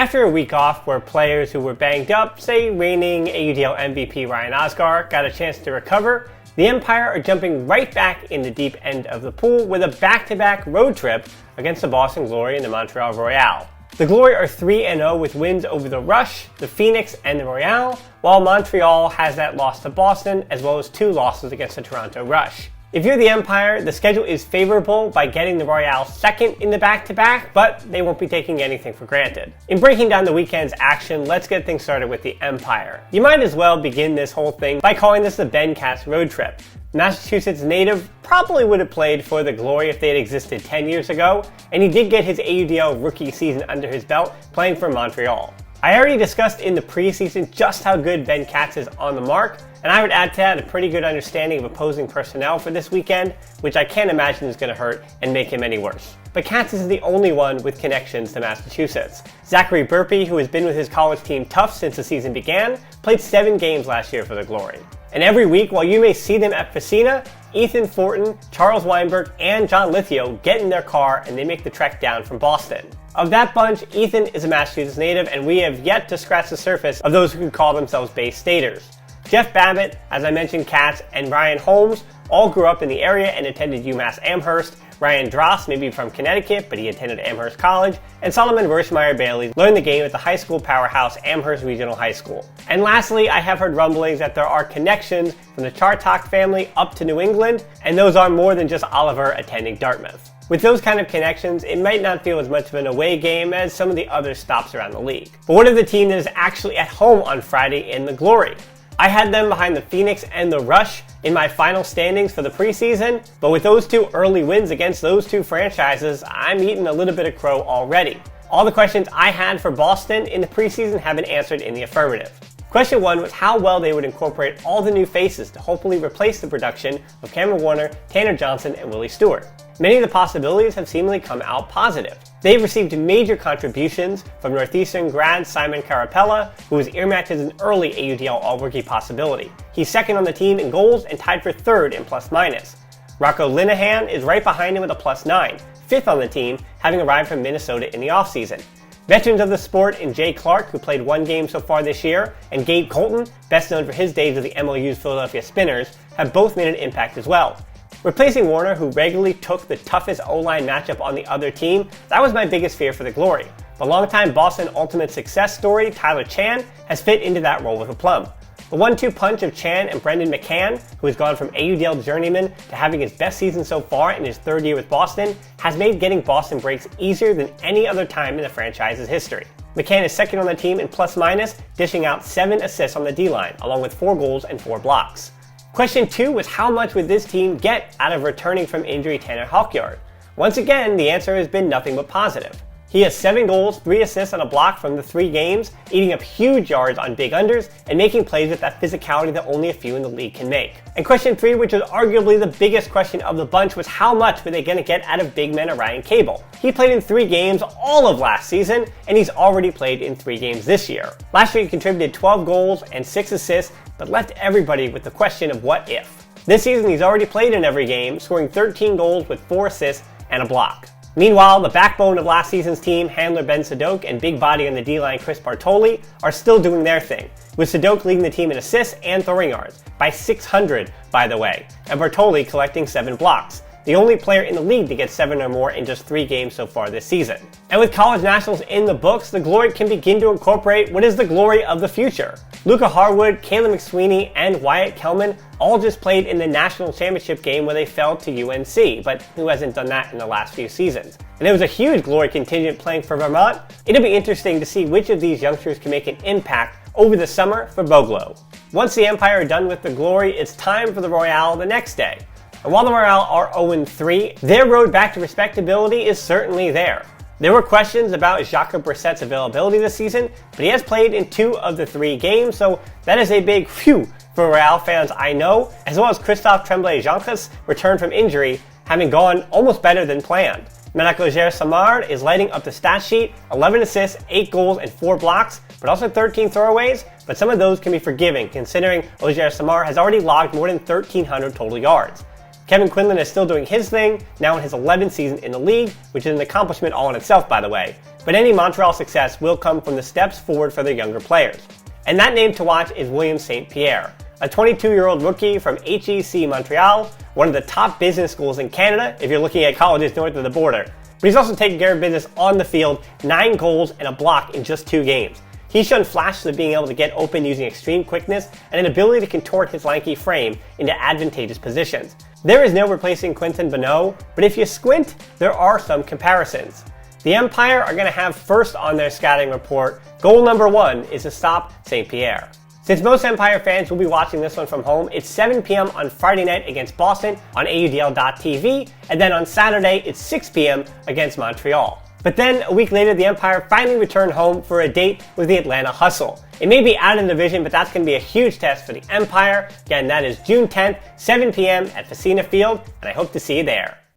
After a week off where players who were banged up, say reigning AUDL MVP Ryan Osgar, got a chance to recover, the Empire are jumping right back in the deep end of the pool with a back-to-back road trip against the Boston Glory and the Montreal Royal. The Glory are 3-0 with wins over the Rush, the Phoenix, and the Royal, while Montreal has that loss to Boston as well as 2 losses against the Toronto Rush. If you're the Empire, the schedule is favorable by getting the Royal second in the back-to-back, but they won't be taking anything for granted. In breaking down the weekend's action, let's get things started with the Empire. You might as well begin this whole thing by calling this the Ben Katz road trip. Massachusetts native probably would have played for the Glory if they had existed 10 years ago, and he did get his AUDL rookie season under his belt playing for Montreal. I already discussed in the preseason just how good Ben Katz is on the mark, and I would add to that a pretty good understanding of opposing personnel for this weekend, which I can't imagine is going to hurt and make him any worse. But Katz isn't the only one with connections to Massachusetts. Zachary Burpee, who has been with his college team Tufts since the season began, played 7 games last year for the Glory. And every week, while you may see them at Facina, Ethan Thornton, Charles Weinberg, and John Lithio get in their car and they make the trek down from Boston. Of that bunch, Ethan is a Massachusetts native, and we have yet to scratch the surface of those who could call themselves Bay Staters. Jeff Babbitt, as I mentioned, Katz, and Ryan Holmes all grew up in the area and attended UMass Amherst. Ryan Dross may be from Connecticut, but he attended Amherst College. And Solomon Vershmeyer-Bailey learned the game at the high school powerhouse Amherst Regional High School. And lastly, I have heard rumblings that there are connections from the Chartok family up to New England, and those are more than just Oliver attending Dartmouth. With those kind of connections, it might not feel as much of an away game as some of the other stops around the league. But what of the team that is actually at home on Friday in the Glory? I had them behind the Phoenix and the Rush in my final standings for the preseason, but with those 2 early wins against those 2 franchises, I'm eating a little bit of crow already. All the questions I had for Boston in the preseason have been answered in the affirmative. Question 1 was how well they would incorporate all the new faces to hopefully replace the production of Cameron Warner, Tanner Johnson, and Willie Stewart. Many of the possibilities have seemingly come out positive. They've received major contributions from Northeastern grad Simon Carapella, who was earmarked as an early AUDL All-Rookie possibility. He's second on the team in goals and tied for 3rd in plus-minus. Rocco Linehan is right behind him with a +9, 5th on the team, having arrived from Minnesota in the offseason. Veterans of the sport in Jay Clark, who played 1 game so far this year, and Gabe Colton, best known for his days with the MLU's Philadelphia Spinners, have both made an impact as well. Replacing Warner, who regularly took the toughest O-line matchup on the other team, that was my biggest fear for the Glory. The longtime Boston Ultimate success story, Tyler Chan, has fit into that role with aplomb. The 1-2 punch of Chan and Brendan McCann, who has gone from AUDL journeyman to having his best season so far in his 3rd year with Boston, has made getting Boston breaks easier than any other time in the franchise's history. McCann is second on the team in plus-minus, dishing out 7 assists on the D-line, along with 4 goals and 4 blocks. Question 2 was how much would this team get out of returning from injury Tanner Hawkyard? Once again, the answer has been nothing but positive. He has 7 goals, 3 assists, and a block from the 3 games, eating up huge yards on big unders, and making plays with that physicality that only a few in the league can make. And question 3, which was arguably the biggest question of the bunch, was how much were they going to get out of big man Orion Cable? He played in 3 games all of last season, and he's already played in 3 games this year. Last year he contributed 12 goals and 6 assists, but left everybody with the question of what if. This season he's already played in every game, scoring 13 goals with 4 assists and a block. Meanwhile, the backbone of last season's team, handler Ben Sadok and big body on the D-line Chris Bartoli, are still doing their thing, with Sadok leading the team in assists and throwing yards, by 600 by the way, and Bartoli collecting 7 blocks, the only player in the league to get 7 or more in just 3 games so far this season. And with college nationals in the books, the Glory can begin to incorporate what is the glory of the future. Luca Harwood, Caleb McSweeney, and Wyatt Kellman all just played in the national championship game where they fell to UNC, but who hasn't done that in the last few seasons? And there was a huge Glory contingent playing for Vermont. It'll be interesting to see which of these youngsters can make an impact over the summer for Boglo. Once the Empire are done with the Glory, it's time for the Royale the next day. And while the Royale are 0-3, their road back to respectability is certainly there. There were questions about Jacques Brissett's availability this season, but he has played in 2 of the 3 games, so that is a big phew for Royale fans I know, as well as Christophe Tremblay-Jeancas returned from injury, having gone almost better than planned. Menacogère Samard is lighting up the stat sheet, 11 assists, 8 goals, and 4 blocks, but also 13 throwaways, but some of those can be forgiving considering Auger Samard has already logged more than 1,300 total yards. Kevin Quinlan is still doing his thing, now in his 11th season in the league, which is an accomplishment all in itself, by the way. but any Montreal success will come from the steps forward for their younger players. And that name to watch is William St. Pierre, a 22-year-old rookie from HEC Montreal, one of the top business schools in Canada if you're looking at colleges north of the border. But he's also taking care of business on the field, 9 goals and a block in just 2 games. He's shown flashes of being able to get open using extreme quickness and an ability to contort his lanky frame into advantageous positions. There is no replacing Quentin Bonneau, but if you squint, there are some comparisons. The Empire are going to have first on their scouting report, goal number 1 is to stop St. Pierre. Since most Empire fans will be watching this one from home, it's 7 p.m. on Friday night against Boston on AUDL.tv, and then on Saturday it's 6 p.m. against Montreal. But then, a week later, the Empire finally returned home for a date with the Atlanta Hustle. It may be out of the division, but that's going to be a huge test for the Empire. Again, that is June 10th, 7 p.m. at Facina Field, and I hope to see you there.